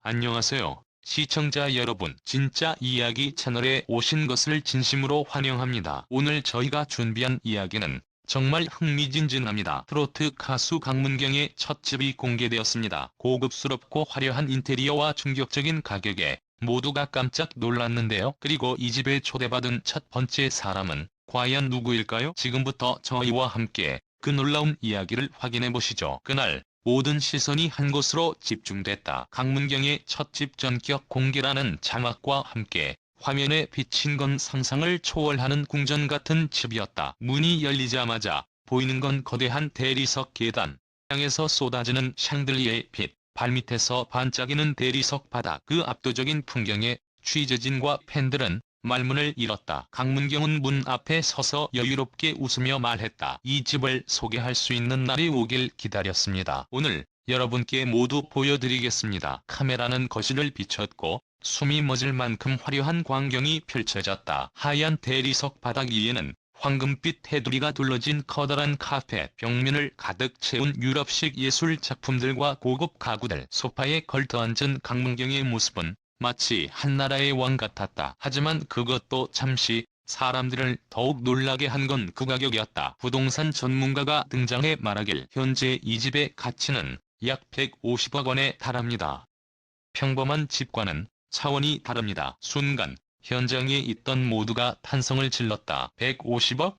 안녕하세요. 시청자 여러분, 진짜 이야기 채널에 오신 것을 진심으로 환영합니다. 오늘 저희가 준비한 이야기는 정말 흥미진진합니다. 트로트 가수 강문경의 첫 집이 공개되었습니다. 고급스럽고 화려한 인테리어와 충격적인 가격에 모두가 깜짝 놀랐는데요. 그리고 이 집에 초대받은 첫 번째 사람은 과연 누구일까요? 지금부터 저희와 함께 그 놀라운 이야기를 확인해 보시죠. 그날 모든 시선이 한 곳으로 집중됐다. 강문경의 첫집 전격 공개라는 자막과 함께 화면에 비친 건 상상을 초월하는 궁전 같은 집이었다. 문이 열리자마자 보이는 건 거대한 대리석 계단, 땅에서 쏟아지는 샹들리에의 빛, 발밑에서 반짝이는 대리석 바닥. 그 압도적인 풍경에 취재진과 팬들은 말문을 잃었다. 강문경은 문 앞에 서서 여유롭게 웃으며 말했다. 이 집을 소개할 수 있는 날이 오길 기다렸습니다. 오늘 여러분께 모두 보여드리겠습니다. 카메라는 거실을 비췄고 숨이 멎을 만큼 화려한 광경이 펼쳐졌다. 하얀 대리석 바닥 위에는 황금빛 테두리가 둘러진 커다란 카펫, 벽면을 가득 채운 유럽식 예술 작품들과 고급 가구들. 소파에 걸터앉은 강문경의 모습은 마치 한나라의 왕 같았다. 하지만 그것도 잠시 사람들을 더욱 놀라게 한 건 그 가격이었다. 부동산 전문가가 등장해 말하길 현재 이 집의 가치는 약 150억 원에 달합니다. 평범한 집과는 차원이 다릅니다. 순간 현장에 있던 모두가 탄성을 질렀다. 150억?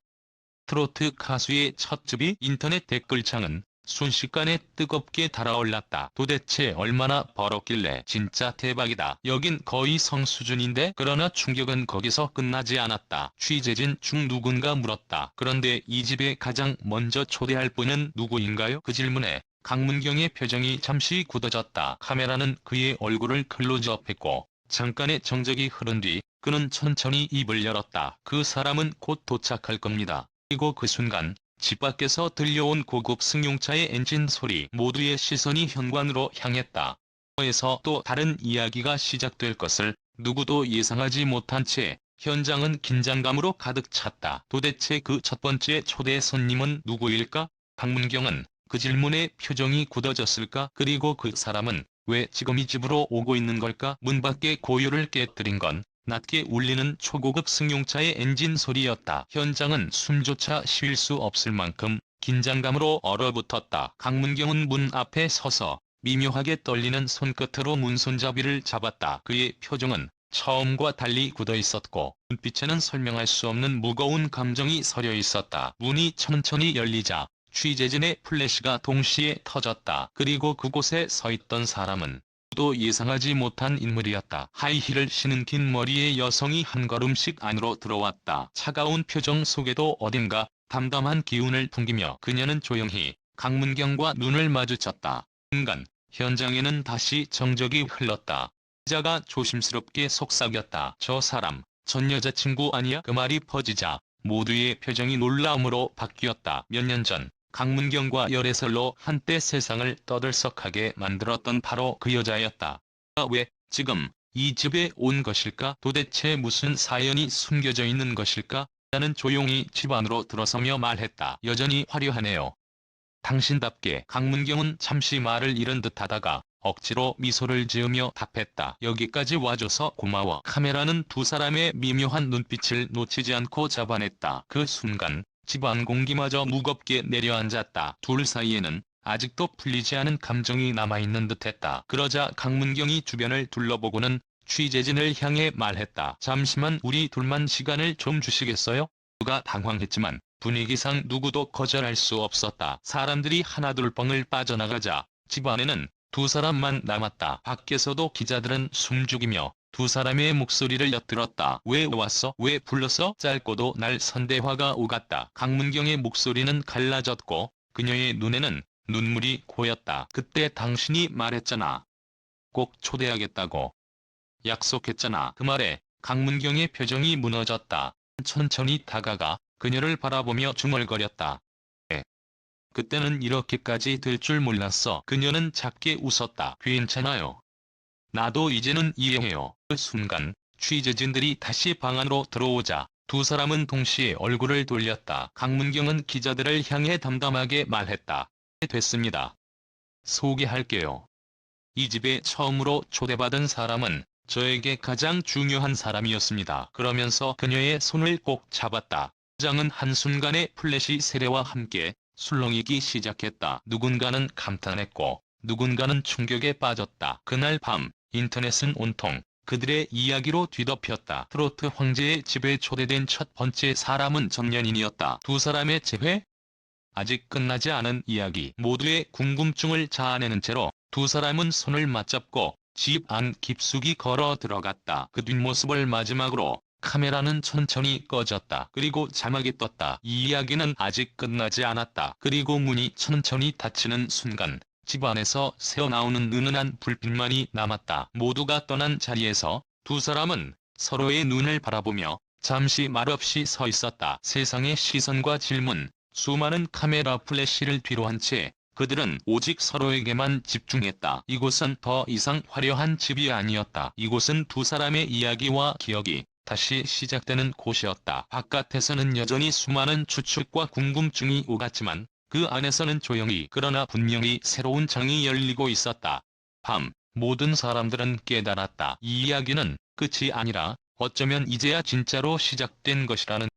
트로트 가수의 첫 집이 인터넷 댓글창은 순식간에 뜨겁게 달아올랐다. 도대체 얼마나 벌었길래 진짜 대박이다. 여긴 거의 성 수준인데? 그러나 충격은 거기서 끝나지 않았다. 취재진 중 누군가 물었다. 그런데 이 집에 가장 먼저 초대할 분은 누구인가요? 그 질문에 강문경의 표정이 잠시 굳어졌다. 카메라는 그의 얼굴을 클로즈업했고 잠깐의 정적이 흐른 뒤 그는 천천히 입을 열었다. 그 사람은 곧 도착할 겁니다. 그리고 그 순간 집 밖에서 들려온 고급 승용차의 엔진 소리, 모두의 시선이 현관으로 향했다. 에서 또 다른 이야기가 시작될 것을 누구도 예상하지 못한 채 현장은 긴장감으로 가득 찼다. 도대체 그 첫 번째 초대 손님은 누구일까? 강문경은 그 질문에 표정이 굳어졌을까? 그리고 그 사람은 왜 지금 이 집으로 오고 있는 걸까? 문 밖의 고요를 깨뜨린 건 낮게 울리는 초고급 승용차의 엔진 소리였다. 현장은 숨조차 쉴 수 없을 만큼 긴장감으로 얼어붙었다. 강문경은 문 앞에 서서 미묘하게 떨리는 손끝으로 문손잡이를 잡았다. 그의 표정은 처음과 달리 굳어있었고 눈빛에는 설명할 수 없는 무거운 감정이 서려 있었다. 문이 천천히 열리자 취재진의 플래시가 동시에 터졌다. 그리고 그곳에 서 있던 사람은 또 예상하지 못한 인물이었다. 하이힐을 신은 긴 머리의 여성이 한 걸음씩 안으로 들어왔다. 차가운 표정 속에도 어딘가 담담한 기운을 풍기며 그녀는 조용히 강문경과 눈을 마주쳤다. 순간 현장에는 다시 정적이 흘렀다. 기자가 조심스럽게 속삭였다. 저 사람, 전 여자친구 아니야? 그 말이 퍼지자 모두의 표정이 놀라움으로 바뀌었다. 몇 년 전 강문경과 열애설로 한때 세상을 떠들썩하게 만들었던 바로 그 여자였다. 왜 지금 이 집에 온 것일까? 도대체 무슨 사연이 숨겨져 있는 것일까? 나는 조용히 집 안으로 들어서며 말했다. 여전히 화려하네요. 당신답게. 강문경은 잠시 말을 잃은 듯하다가 억지로 미소를 지으며 답했다. 여기까지 와줘서 고마워. 카메라는 두 사람의 미묘한 눈빛을 놓치지 않고 잡아냈다. 그 순간 집안 공기마저 무겁게 내려앉았다. 둘 사이에는 아직도 풀리지 않은 감정이 남아있는 듯했다. 그러자 강문경이 주변을 둘러보고는 취재진을 향해 말했다. 잠시만 우리 둘만 시간을 좀 주시겠어요? 누가 당황했지만 분위기상 누구도 거절할 수 없었다. 사람들이 하나둘 뻥을 빠져나가자 집 안에는 두 사람만 남았다. 밖에서도 기자들은 숨죽이며 두 사람의 목소리를 엿들었다. 왜 왔어? 왜 불렀어? 짧고도 날선 대화가 오갔다. 강문경의 목소리는 갈라졌고 그녀의 눈에는 눈물이 고였다. 그때 당신이 말했잖아. 꼭 초대하겠다고. 약속했잖아. 그 말에 강문경의 표정이 무너졌다. 천천히 다가가 그녀를 바라보며 중얼거렸다. 그때는 이렇게까지 될 줄 몰랐어. 그녀는 작게 웃었다. 괜찮아요. 나도 이제는 이해해요. 그 순간 취재진들이 다시 방 안으로 들어오자 두 사람은 동시에 얼굴을 돌렸다. 강문경은 기자들을 향해 담담하게 말했다. 됐습니다. 소개할게요. 이 집에 처음으로 초대받은 사람은 저에게 가장 중요한 사람이었습니다. 그러면서 그녀의 손을 꼭 잡았다. 장은 한순간에 플래시 세례와 함께 술렁이기 시작했다. 누군가는 감탄했고 누군가는 충격에 빠졌다. 그날 밤 인터넷은 온통 그들의 이야기로 뒤덮였다. 트로트 황제의 집에 초대된 첫 번째 사람은 전년인이었다. 두 사람의 재회? 아직 끝나지 않은 이야기. 모두의 궁금증을 자아내는 채로 두 사람은 손을 맞잡고 집 안 깊숙이 걸어 들어갔다. 그 뒷모습을 마지막으로 카메라는 천천히 꺼졌다. 그리고 자막이 떴다. 이 이야기는 아직 끝나지 않았다. 그리고 문이 천천히 닫히는 순간 집 안에서 새어나오는 은은한 불빛만이 남았다. 모두가 떠난 자리에서 두 사람은 서로의 눈을 바라보며 잠시 말없이 서 있었다. 세상의 시선과 질문, 수많은 카메라 플래시를 뒤로한 채 그들은 오직 서로에게만 집중했다. 이곳은 더 이상 화려한 집이 아니었다. 이곳은 두 사람의 이야기와 기억이 다시 시작되는 곳이었다. 바깥에서는 여전히 수많은 추측과 궁금증이 오갔지만 그 안에서는 조용히 그러나 분명히 새로운 장이 열리고 있었다. 밤, 모든 사람들은 깨달았다. 이 이야기는 끝이 아니라 어쩌면 이제야 진짜로 시작된 것이라는